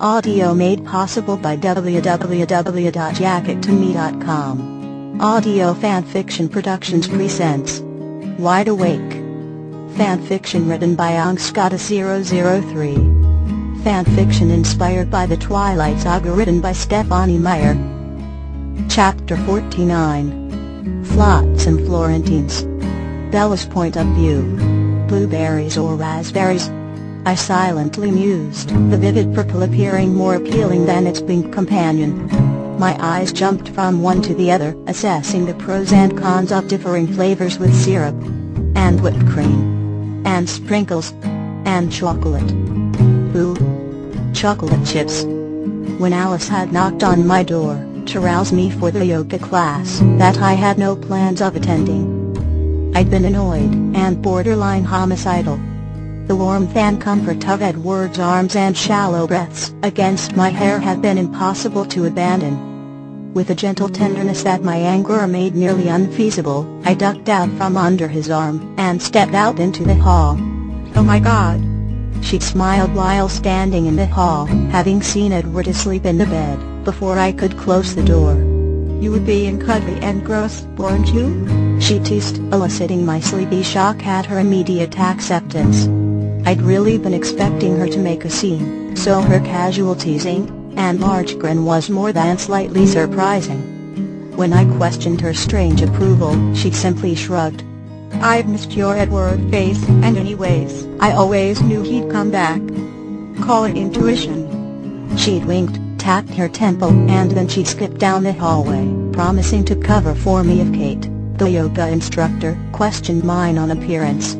Audio made possible by www.jackettome.com. Audio Fanfiction Productions presents Wide Awake. Fanfiction written by Angskata003. Fanfiction inspired by the Twilight Saga written by Stephanie Meyer. Chapter 49. Flotsam Florentines. Bella's point of view. Blueberries or raspberries? I silently mused, the vivid purple appearing more appealing than its pink companion. My eyes jumped from one to the other, assessing the pros and cons of differing flavors with syrup, and whipped cream, and sprinkles, and chocolate. Ooh, chocolate chips. When Alice had knocked on my door, to rouse me for the yoga class that I had no plans of attending, I'd been annoyed and borderline homicidal. The warmth and comfort of Edward's arms and shallow breaths against my hair had been impossible to abandon. With a gentle tenderness that my anger made nearly unfeasible, I ducked out from under his arm and stepped out into the hall. "Oh my God!" she smiled while standing in the hall, having seen Edward asleep in the bed, before I could close the door. "You were being cuddly and gross, weren't you?" she teased, eliciting my sleepy shock at her immediate acceptance. I'd really been expecting her to make a scene, so her casual teasing and large grin was more than slightly surprising. When I questioned her strange approval, she simply shrugged. "I've missed your Edward face, and anyways, I always knew he'd come back. Call it intuition." She'd winked, tapped her temple, and then she skipped down the hallway, promising to cover for me if Kate, the yoga instructor, questioned mine on appearance.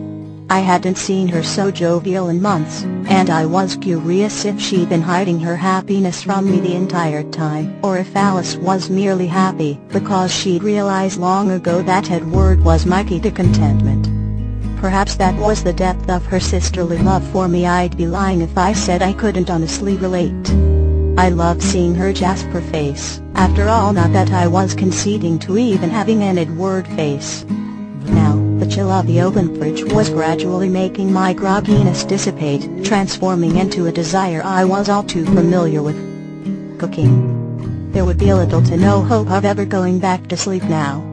I hadn't seen her so jovial in months, and I was curious if she'd been hiding her happiness from me the entire time, or if Alice was merely happy because she'd realized long ago that Edward was my key to contentment. Perhaps that was the depth of her sisterly love for me. I'd be lying if I said I couldn't honestly relate. I loved seeing her Jasper face, after all, not that I was conceding to even having an Edward face. Now, the chill of the open fridge was gradually making my grogginess dissipate, transforming into a desire I was all too familiar with: cooking. There would be little to no hope of ever going back to sleep now.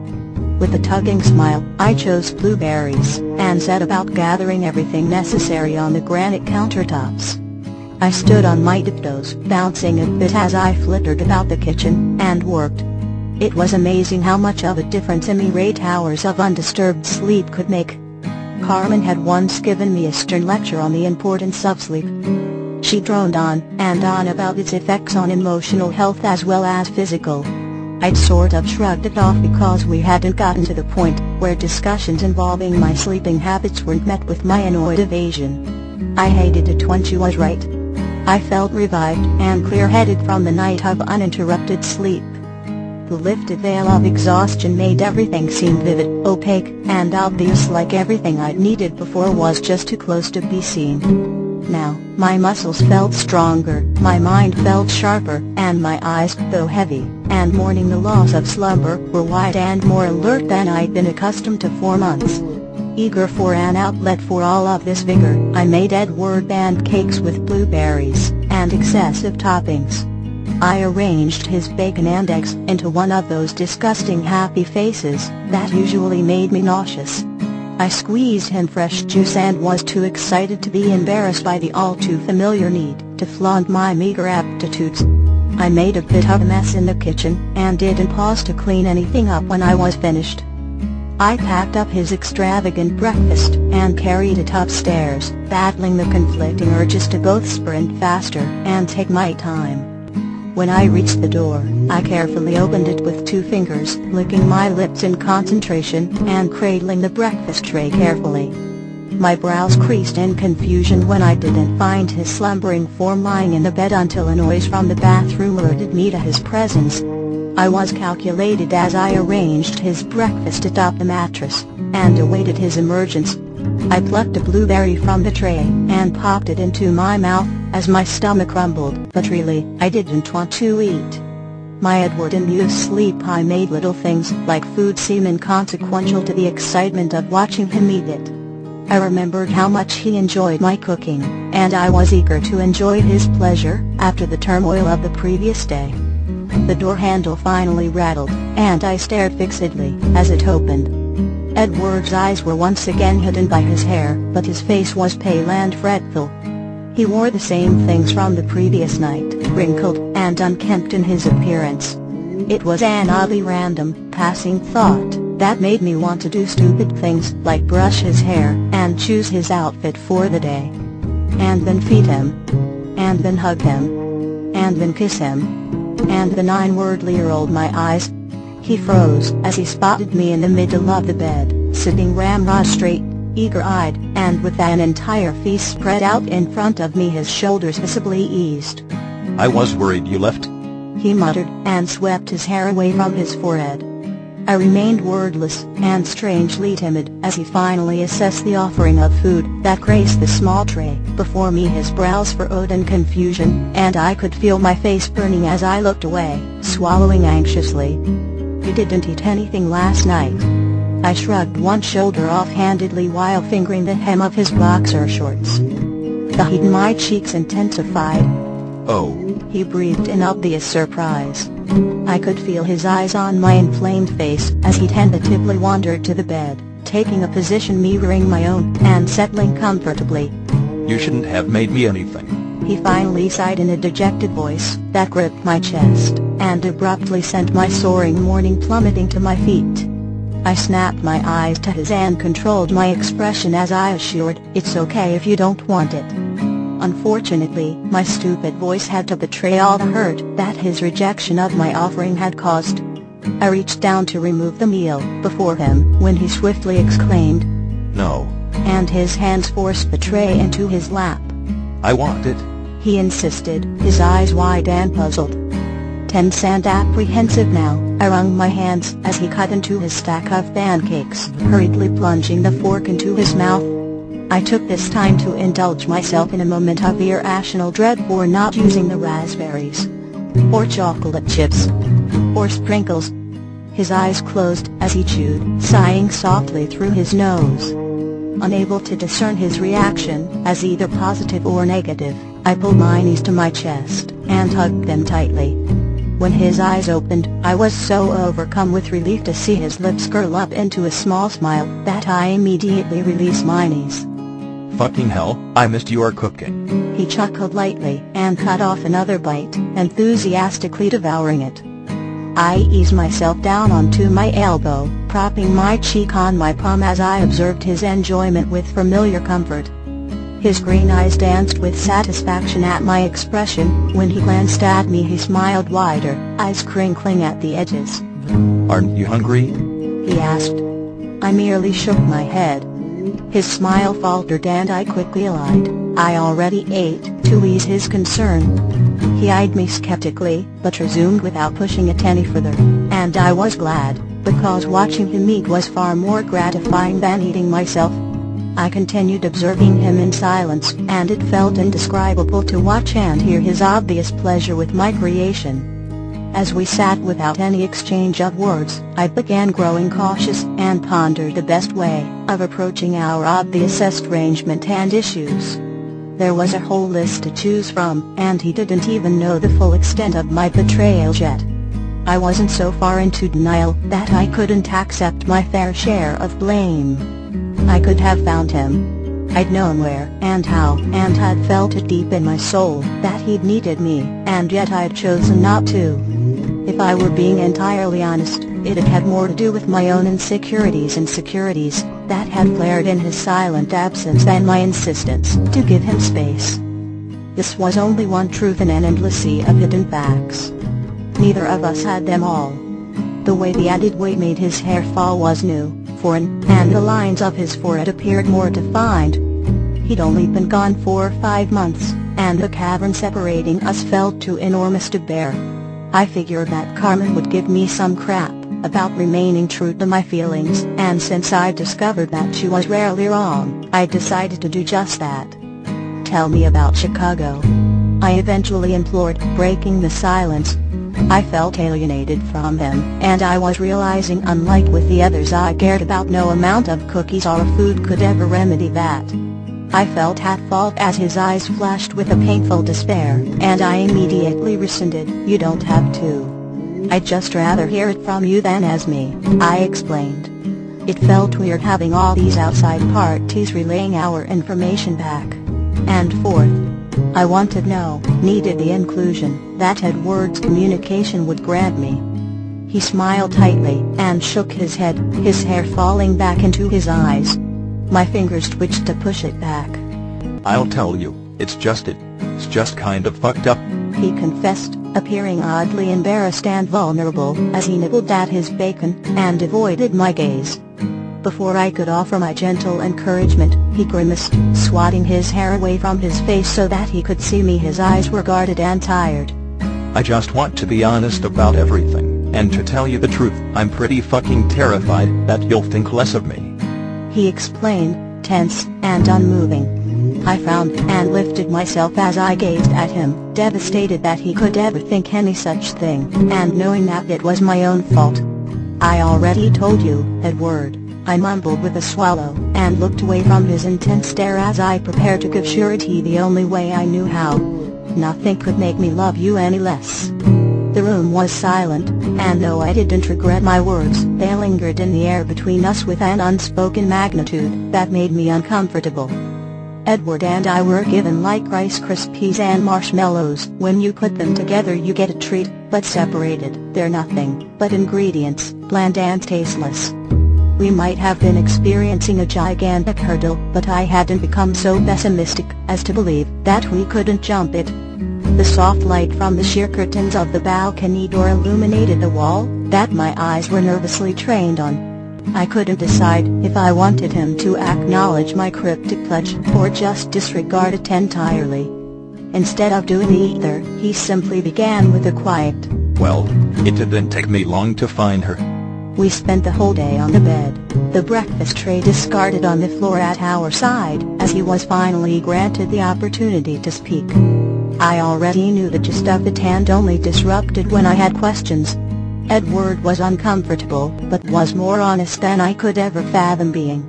With a tugging smile, I chose blueberries, and set about gathering everything necessary on the granite countertops. I stood on my tiptoes, bouncing a bit as I flittered about the kitchen, and worked. It was amazing how much of a difference mere 8 hours of undisturbed sleep could make. Carmen had once given me a stern lecture on the importance of sleep. She droned on and on about its effects on emotional health as well as physical. I'd sort of shrugged it off because we hadn't gotten to the point where discussions involving my sleeping habits weren't met with my annoyed evasion. I hated it when she was right. I felt revived and clear-headed from the night of uninterrupted sleep. The lifted veil of exhaustion made everything seem vivid, opaque, and obvious, like everything I'd needed before was just too close to be seen. Now, my muscles felt stronger, my mind felt sharper, and my eyes, though heavy, and mourning the loss of slumber, were wide and more alert than I'd been accustomed to for months. Eager for an outlet for all of this vigor, I made Edward pancakes with blueberries and excessive toppings. I arranged his bacon and eggs into one of those disgusting happy faces that usually made me nauseous. I squeezed him fresh juice and was too excited to be embarrassed by the all-too-familiar need to flaunt my meager aptitudes. I made a bit of a mess in the kitchen, and didn't pause to clean anything up when I was finished. I packed up his extravagant breakfast and carried it upstairs, battling the conflicting urges to both sprint faster and take my time. When I reached the door, I carefully opened it with 2 fingers, licking my lips in concentration and cradling the breakfast tray carefully. My brows creased in confusion when I didn't find his slumbering form lying in the bed until a noise from the bathroom alerted me to his presence. I was calculated as I arranged his breakfast atop the mattress, and awaited his emergence. I plucked a blueberry from the tray and popped it into my mouth as my stomach rumbled, but really, I didn't want to eat. My Edward-induced sleep I made little things like food seem inconsequential to the excitement of watching him eat it. I remembered how much he enjoyed my cooking, and I was eager to enjoy his pleasure after the turmoil of the previous day. The door handle finally rattled, and I stared fixedly as it opened. Edward's eyes were once again hidden by his hair, but his face was pale and fretful. He wore the same things from the previous night, wrinkled and unkempt in his appearance. It was an oddly random, passing thought that made me want to do stupid things like brush his hair and choose his outfit for the day. And then feed him. And then hug him. And then kiss him. And then inwardly rolled my eyes. He froze as he spotted me in the middle of the bed, sitting ramrod straight, eager-eyed, and with an entire feast spread out in front of me, his shoulders visibly eased. "I was worried you left," he muttered, and swept his hair away from his forehead. I remained wordless and strangely timid as he finally assessed the offering of food that graced the small tray before me. His brows furrowed in confusion, and I could feel my face burning as I looked away, swallowing anxiously. "You didn't eat anything last night?" I shrugged one shoulder offhandedly while fingering the hem of his boxer shorts. The heat in my cheeks intensified. "Oh," he breathed in obvious surprise. I could feel his eyes on my inflamed face as he tentatively wandered to the bed, taking a position mirroring my own, and settling comfortably. "You shouldn't have made me anything," he finally sighed in a dejected voice that gripped my chest, and abruptly sent my soaring morning plummeting to my feet. I snapped my eyes to his and controlled my expression as I assured, "It's okay if you don't want it." Unfortunately, my stupid voice had to betray all the hurt that his rejection of my offering had caused. I reached down to remove the meal before him when he swiftly exclaimed, "No," and his hands forced the tray into his lap. "I want it," he insisted, his eyes wide and puzzled. Tense and apprehensive now, I wrung my hands as he cut into his stack of pancakes, hurriedly plunging the fork into his mouth. I took this time to indulge myself in a moment of irrational dread for not using the raspberries, or chocolate chips, or sprinkles. His eyes closed as he chewed, sighing softly through his nose. Unable to discern his reaction as either positive or negative, I pulled my knees to my chest and hugged them tightly. When his eyes opened, I was so overcome with relief to see his lips curl up into a small smile that I immediately released my knees. "Fucking hell, I missed your cooking," he chuckled lightly and cut off another bite, enthusiastically devouring it. I eased myself down onto my elbow, propping my cheek on my palm as I observed his enjoyment with familiar comfort. His green eyes danced with satisfaction at my expression. When he glanced at me, he smiled wider, eyes crinkling at the edges. "Aren't you hungry?" he asked. I merely shook my head. His smile faltered and I quickly lied, "I already ate," to ease his concern. He eyed me skeptically, but resumed without pushing it any further, and I was glad, because watching him eat was far more gratifying than eating myself. I continued observing him in silence, and it felt indescribable to watch and hear his obvious pleasure with my creation. As we sat without any exchange of words, I began growing cautious and pondered the best way of approaching our obvious estrangement and issues. There was a whole list to choose from, and he didn't even know the full extent of my betrayal yet. I wasn't so far into denial that I couldn't accept my fair share of blame. I could have found him. I'd known where and how, and had felt it deep in my soul that he'd needed me, and yet I'd chosen not to. If I were being entirely honest, it had more to do with my own insecurities that had flared in his silent absence than my insistence to give him space. This was only one truth in an endless sea of hidden facts. Neither of us had them all. The way the added weight made his hair fall was new, foreign, and the lines of his forehead appeared more defined. He'd only been gone 4 or 5 months, and the cavern separating us felt too enormous to bear. I figured that Carmen would give me some crap about remaining true to my feelings, and since I discovered that she was rarely wrong, I decided to do just that. "Tell me about Chicago," I eventually implored, breaking the silence. I felt alienated from him, and I was realizing, unlike with the others I cared about, no amount of cookies or food could ever remedy that. I felt at fault as his eyes flashed with a painful despair, and I immediately rescinded. "You don't have to. I'd just rather hear it from you than as me," I explained. It felt weird having all these outside parties relaying our information back and forth. I wanted needed the inclusion that Edward's communication would grant me. He smiled tightly and shook his head, his hair falling back into his eyes. My fingers twitched to push it back. "I'll tell you, it's just kind of fucked up," he confessed, appearing oddly embarrassed and vulnerable as he nibbled at his bacon and avoided my gaze. Before I could offer my gentle encouragement, he grimaced, swatting his hair away from his face so that he could see me. His eyes were guarded and tired. "I just want to be honest about everything, and to tell you the truth, I'm pretty fucking terrified that you'll think less of me," he explained, tense and unmoving. I frowned and lifted myself as I gazed at him, devastated that he could ever think any such thing, and knowing that it was my own fault. "I already told you, Edward," I mumbled with a swallow, and looked away from his intense stare as I prepared to give surety the only way I knew how. Nothing could make me love you any less. The room was silent, and though I didn't regret my words, they lingered in the air between us with an unspoken magnitude that made me uncomfortable. Edward and I were given like Rice Krispies and marshmallows. When you put them together you get a treat, but separated, they're nothing but ingredients, bland and tasteless. We might have been experiencing a gigantic hurdle, but I hadn't become so pessimistic as to believe that we couldn't jump it. The soft light from the sheer curtains of the balcony door illuminated the wall that my eyes were nervously trained on. I couldn't decide if I wanted him to acknowledge my cryptic pledge or just disregard it entirely. Instead of doing either, he simply began with a quiet, "Well, it didn't take me long to find her." We spent the whole day on the bed, the breakfast tray discarded on the floor at our side, as he was finally granted the opportunity to speak. I already knew the gist of it and only disrupted when I had questions. Edward was uncomfortable, but was more honest than I could ever fathom being.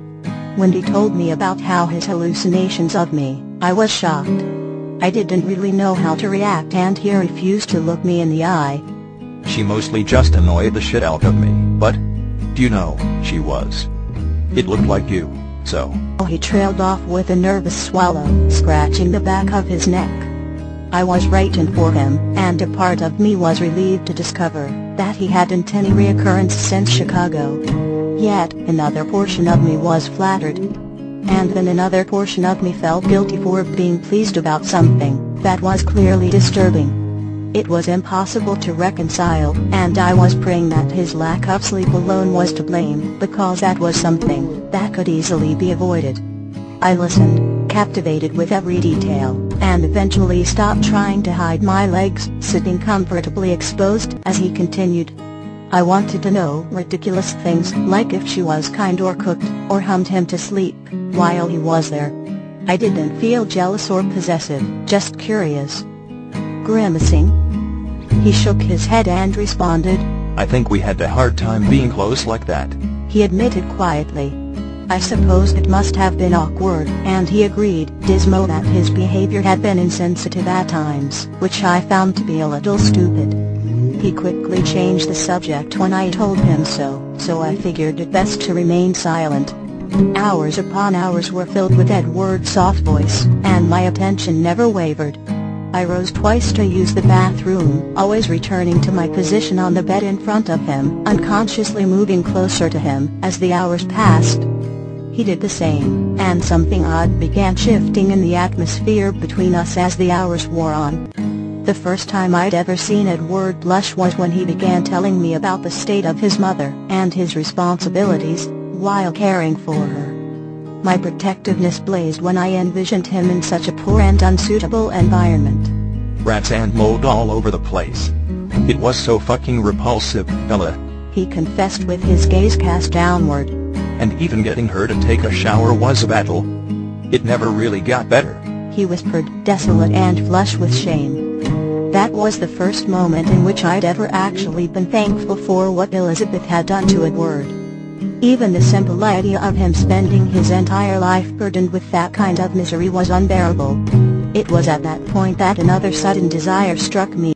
When he told me about how his hallucinations of me, I was shocked. I didn't really know how to react, and he refused to look me in the eye. "She mostly just annoyed the shit out of me, but, do you know, she was. It looked like you, so." He trailed off with a nervous swallow, scratching the back of his neck. I was frightened for him, and a part of me was relieved to discover that he hadn't any reoccurrence since Chicago. Yet, another portion of me was flattered. And then another portion of me felt guilty for being pleased about something that was clearly disturbing. It was impossible to reconcile, and I was praying that his lack of sleep alone was to blame, because that was something that could easily be avoided. I listened, captivated with every detail, and eventually stopped trying to hide my legs, sitting comfortably exposed as he continued. I wanted to know ridiculous things, like if she was kind or cooked, or hummed him to sleep while he was there. I didn't feel jealous or possessive, just curious. Grimacing, he shook his head and responded, "I think we had a hard time being close like that," he admitted quietly. I suppose it must have been awkward, and he agreed, dismal that his behavior had been insensitive at times, which I found to be a little stupid. He quickly changed the subject when I told him so I figured it best to remain silent. Hours upon hours were filled with Edward's soft voice, and my attention never wavered. I rose twice to use the bathroom, always returning to my position on the bed in front of him, unconsciously moving closer to him as the hours passed. He did the same, and something odd began shifting in the atmosphere between us as the hours wore on. The first time I'd ever seen Edward blush was when he began telling me about the state of his mother and his responsibilities while caring for her. My protectiveness blazed when I envisioned him in such a poor and unsuitable environment. "Rats and mold all over the place. It was so fucking repulsive, Ella," he confessed with his gaze cast downward. "And even getting her to take a shower was a battle. It never really got better," he whispered, desolate and flush with shame. That was the first moment in which I'd ever actually been thankful for what Elizabeth had done to Edward. Even the simple idea of him spending his entire life burdened with that kind of misery was unbearable. It was at that point that another sudden desire struck me.